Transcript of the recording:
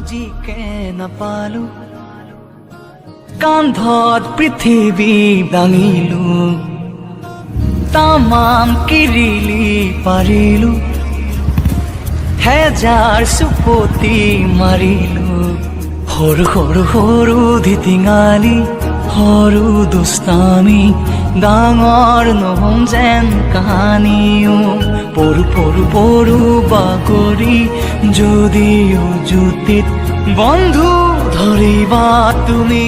GK নাপালো কান্ধত পৃথিৱী দাঙিলো তামাম কিৰিলি পাৰিলো হেজাৰ চুপতি মাৰিলো সৰু সৰু সৰু ধিটিঙালি সৰু দুষ্টামি ডাঙৰ নহম যেন কাহানিও পৰু পৰু পৰু বাগৰি যদিও জুতিত বন্ধু ধৰিবা তুমি